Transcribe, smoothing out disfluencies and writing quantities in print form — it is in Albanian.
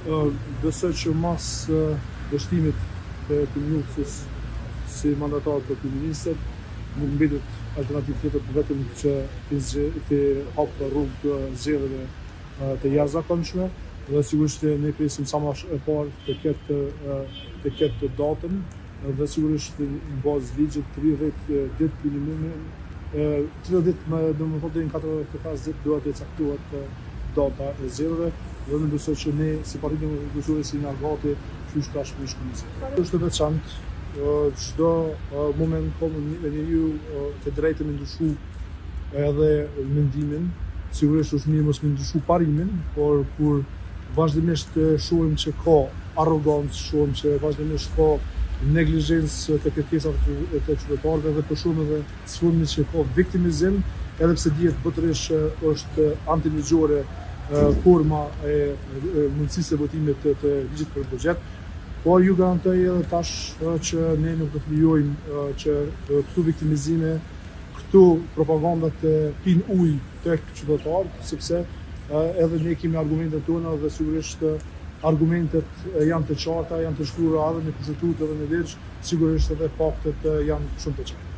Besoj që mas dështimit të kryeministrit si mandatar të kryeministrit, nuk mbetet alternativë tjetër vetëm që të hapë rrugë të zgjedhjeve të jashtëzakonshme dhe sigurisht ne presim sa më e parë të ketë datën dhe sigurisht në bazë ligjit 30 ditë minimumi, 30 ditë domethënë deri në 45 ditë duhet të caktohet data e zgjedhjeve dhe ne besoj që ne si parti demokratike si nga gati qysh ka shpëtuar komisia. Është veçantë çdo moment ka njeriu të drejtën me ndryshu edhe mendimin, sigurisht është mirë mos me ndryshu parimin, por kur vazhdimisht shohim që ka arrogancë, shohim që vazhdimisht ka neglizhencë të kërkesave të qytetarëve dhe po shohim edhe sfundmi që ka viktimizim, edhe pse dihet botërisht është antiligjore forma e mundësisë e votimit të ligjit për buxhet. Por ju garantoj edhe tash që ne nuk do të lejojmë që këtu viktimizime, këtu propagandat të pinë ujë tek qytetarët, sepse edhe ne kemi argumentet tona dhe sigurisht argumentet janë të qarta, janë të shkruara edhe në kushtetutë edhe në ligj, sigurisht edhe faktet janë shumë të qarta.